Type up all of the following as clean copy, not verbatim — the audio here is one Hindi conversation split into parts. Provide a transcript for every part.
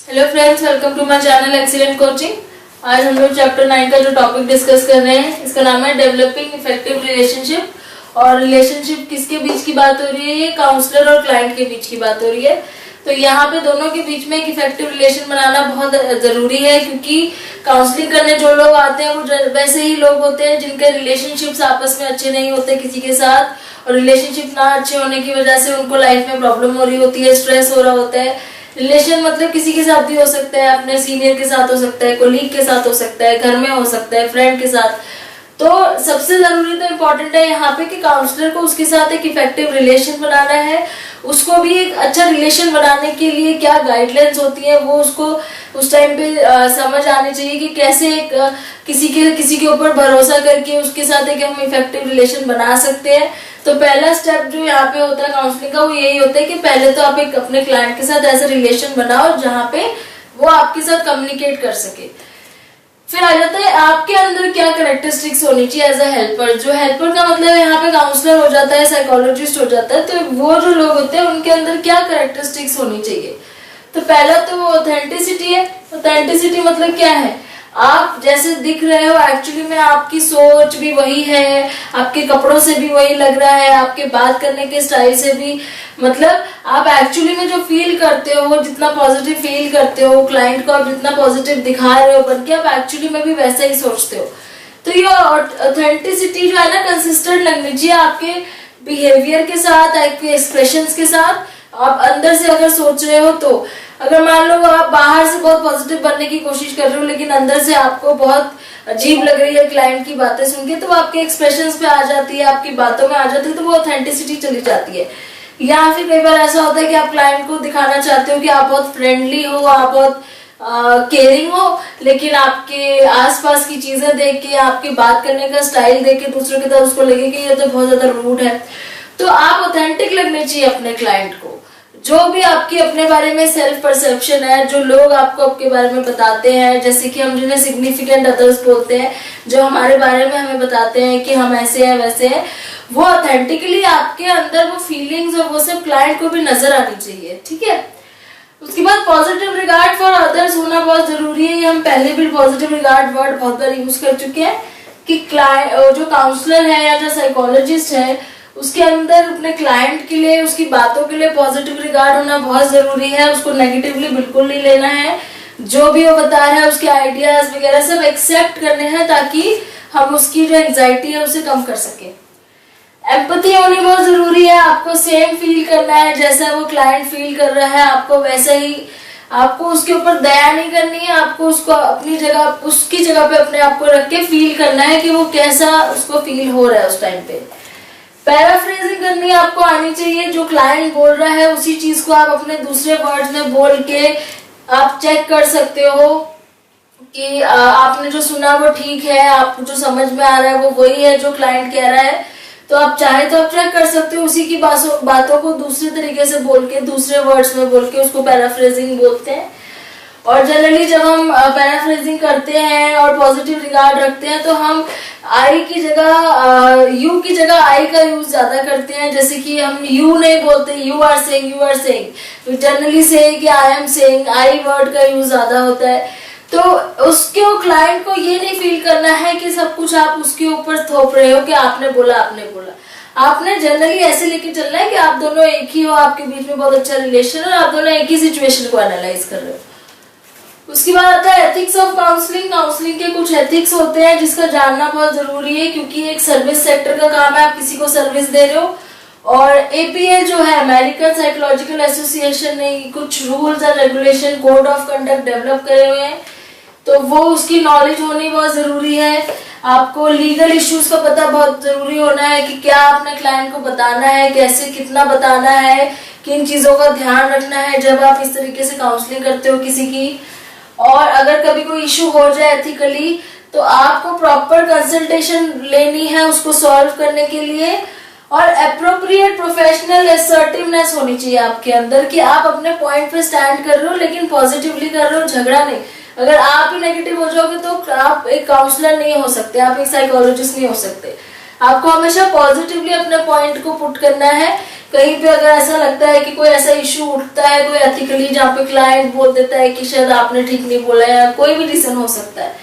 Hello friends, welcome to my channel excellent coaching. आज हम लोग चैप्टर 9 का जो टॉपिक डिस्कस कर रहे हैं, इसका नाम है डेवलपिंग इफेक्टिव रिलेशनशिप। और रिलेशनशिप किसके बीच की बात हो रही है? ये काउंसलर और क्लाइंट के बीच की बात हो रही है। तो यहाँ पे दोनों के बीच में एक इफेक्टिव रिलेशन बनाना बहुत जरूरी है, क्योंकि काउंसलिंग करने जो लोग आते हैं वो वैसे ही लोग होते हैं जिनके रिलेशनशिप्स आपस में अच्छे नहीं होते किसी के साथ, और रिलेशनशिप ना अच्छे होने की वजह से उनको लाइफ में प्रॉब्लम हो रही होती है, स्ट्रेस हो रहा होता है। रिलेशन मतलब किसी के साथ भी हो सकता है, अपने सीनियर के साथ हो सकता है, कोलीग के साथ हो सकता है, घर में हो सकता है, फ्रेंड के साथ। तो सबसे जरूरी तो इम्पोर्टेंट है यहाँ पे कि काउंसलर को उसके साथ एक इफेक्टिव रिलेशन बनाना है। उसको भी एक अच्छा रिलेशन बनाने के लिए क्या गाइडलाइंस होती है वो उसको उस टाइम पे समझ आनी चाहिए कि कैसे एक किसी के ऊपर भरोसा करके उसके साथ एक हम इफेक्टिव रिलेशन बना सकते हैं। तो पहला स्टेप जो यहाँ पे होता है काउंसलिंग का, वो यही होता है कि पहले तो आप एक अपने क्लाइंट के साथ ऐसा रिलेशन बनाओ जहाँ पे वो आपके साथ कम्युनिकेट कर सके। फिर आ जाता है आपके अंदर क्या कैरेक्टरिस्टिक्स होनी चाहिए एज अ हेल्पर। जो हेल्पर का मतलब यहाँ पे काउंसलर हो जाता है, साइकोलॉजिस्ट हो जाता है। तो वो जो लोग होते हैं उनके अंदर क्या कैरेक्टरिस्टिक्स होनी चाहिए? तो पहला तो ऑथेंटिसिटी है। ऑथेंटिसिटी मतलब क्या है? आप जैसे दिख रहे हो एक्चुअली में आपकी सोच भी वही है, आपके कपड़ों से भी वही लग रहा है, आपके बात करने के स्टाइल से भी, मतलब आप एक्चुअली में जो फील करते हो, जितना पॉजिटिव फील करते हो, क्लाइंट को आप जितना पॉजिटिव दिखा रहे हो बन के, आप एक्चुअली में भी वैसा ही सोचते हो। तो ये ऑथेंटिसिटी जो है ना, कंसिस्टेंट लगनी चाहिए आपके बिहेवियर के साथ, आपके एक्सप्रेशंस के साथ। आप अंदर से अगर सोच रहे हो तो, अगर मान लो आप बाहर से बहुत पॉजिटिव बनने की कोशिश कर रहे हो लेकिन अंदर से आपको बहुत अजीब लग रही है क्लाइंट की बातें सुन के, तो आपके एक्सप्रेशंस पे आ जाती है, आपकी बातों में आ जाती है, तो वो ऑथेंटिसिटी चली जाती है। या फिर कई बार ऐसा होता है कि आप क्लाइंट को दिखाना चाहते हो कि आप बहुत फ्रेंडली हो, आप बहुत केयरिंग हो, लेकिन आपके आसपास की चीजें देख के, आपकी बात करने का स्टाइल देख के दूसरों की तरफ उसको लगे कि ये तो बहुत ज्यादा रूड है। तो आप ऑथेंटिक लगने चाहिए अपने क्लाइंट को। जो भी आपकी अपने बारे में सेल्फ परसेप्शन है, जो लोग आपको आपके बारे में बताते हैं, जैसे कि हम जिन्हें सिग्निफिकेंट अदर्स बोलते हैं, जो हमारे बारे में हमें बताते हैं कि हम ऐसे हैं वैसे हैं, वो ऑथेंटिकली आपके अंदर वो फीलिंग्स और वो सब क्लाइंट को भी नजर आनी चाहिए। ठीक है। उसके बाद पॉजिटिव रिगार्ड फॉर अदर्स होना बहुत जरूरी है। ये हम पहले भी पॉजिटिव रिगार्ड वर्ड बहुत बार यूज कर चुके हैं कि क्लाइंट जो काउंसलर है या जो साइकोलॉजिस्ट है, उसके अंदर अपने क्लाइंट के लिए, उसकी बातों के लिए पॉजिटिव रिगार्ड होना बहुत जरूरी है। उसको नेगेटिवली बिल्कुल नहीं लेना है। जो भी वो बता रहा है उसके आइडियाज वगैरह सब एक्सेप्ट करने हैं, ताकि हम उसकी जो एंजाइटी है उसे कम कर सके। एम्पैथी होनी बहुत जरूरी है। आपको सेम फील करना है जैसा वो क्लाइंट फील कर रहा है, आपको वैसा ही, आपको उसके ऊपर दया नहीं करनी है, आपको उसको अपनी जगह, उसकी जगह पे अपने आप को रख के फील करना है कि वो कैसा उसको फील हो रहा है उस टाइम पे। पैराफ्रेजिंग करनी आपको आनी चाहिए। जो क्लाइंट बोल रहा है उसी चीज को आप अपने दूसरे वर्ड्स में बोल के आप चेक कर सकते हो कि आपने जो सुना वो ठीक है, आपको जो समझ में आ रहा है वो वही है जो क्लाइंट कह रहा है। तो आप चाहे तो आप चेक कर सकते हो, उसी की बातों को दूसरे तरीके से बोल के, दूसरे वर्ड्स में बोल के, उसको पैराफ्रेजिंग बोलते हैं। और जनरली जब हम पैराफ्रेजिंग करते हैं और पॉजिटिव रिगार्ड रखते हैं तो हम आई की जगह, यू की जगह आई का यूज ज्यादा करते हैं। जैसे कि हम यू नहीं बोलते, you are saying, you are saying. तो जनरली से कि I am saying, I word का यूज ज्यादा होता है। तो उसके क्लाइंट को ये नहीं फील करना है कि सब कुछ आप उसके ऊपर थोप रहे हो कि आपने बोला, आपने बोला। आपने जनरली ऐसे लेके चलना है कि आप दोनों एक ही हो, आपके बीच में बहुत अच्छा रिलेशन है और आप दोनों एक ही सिचुएशन को एनालाइज कर रहे हो। उसके बाद आता है एथिक्स ऑफ काउंसलिंग। काउंसलिंग के कुछ एथिक्स होते हैं जिसका जानना बहुत जरूरी है, क्योंकि एक सर्विस सेक्टर का काम है, आप किसी को सर्विस दे रहे हो। और एपीए जो है, अमेरिकन साइकोलॉजिकल एसोसिएशन ने कुछ rules and regulation, code of conduct develop करे हुए हैं। तो वो उसकी नॉलेज होनी बहुत जरूरी है। आपको लीगल इश्यूज का पता बहुत जरूरी होना है कि क्या आपने क्लाइंट को बताना है, कैसे, कितना बताना है, किन चीजों का ध्यान रखना है जब आप इस तरीके से काउंसलिंग करते हो किसी की। और अगर कभी कोई इशू हो जाए एथिकली, तो आपको प्रॉपर कंसल्टेशन लेनी है उसको सॉल्व करने के लिए। और अप्रोप्रिएट प्रोफेशनल असर्टिवनेस होनी चाहिए आपके अंदर कि आप अपने पॉइंट पे स्टैंड कर रहे हो लेकिन पॉजिटिवली कर रहे हो, झगड़ा नहीं। अगर आप ही नेगेटिव हो जाओगे तो आप एक काउंसलर नहीं हो सकते, आप एक साइकोलॉजिस्ट नहीं हो सकते। आपको हमेशा पॉजिटिवली अपने पॉइंट को पुट करना है। कहीं पे अगर ऐसा लगता है कि कोई ऐसा इश्यू उठता है कोई एथिकली, जहाँ पे क्लाइंट बोल देता है कि शायद आपने ठीक नहीं बोला या कोई भी रीजन हो सकता है,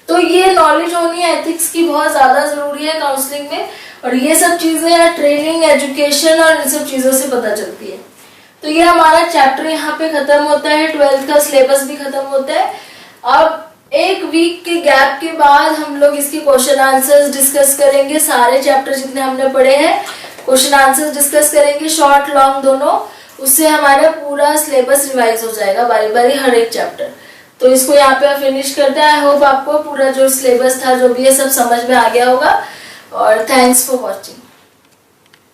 तो ये नॉलेज होनी है एथिक्स की बहुत ज्यादा जरूरी है काउंसलिंग में। और ये सब चीजें ट्रेनिंग, एजुकेशन और इन सब चीजों से पता चलती है। तो ये हमारा चैप्टर यहाँ पे खत्म होता है, 12th का सिलेबस भी खत्म होता है। अब एक वीक के गैप के बाद हम लोग इसके क्वेश्चन आंसर्स डिस्कस करेंगे। सारे चैप्टर जितने हमने पढ़े हैं क्वेश्चन आंसर्स डिस्कस करेंगे, शॉर्ट लॉन्ग दोनों। उससे हमारा पूरा सिलेबस रिवाइज हो जाएगा बारी बारी हर एक चैप्टर। तो इसको यहाँ पे फिनिश करते हैं। आई होप आपको पूरा जो सिलेबस था जो भी है सब समझ में आ गया होगा। और थैंक्स फॉर वॉचिंग।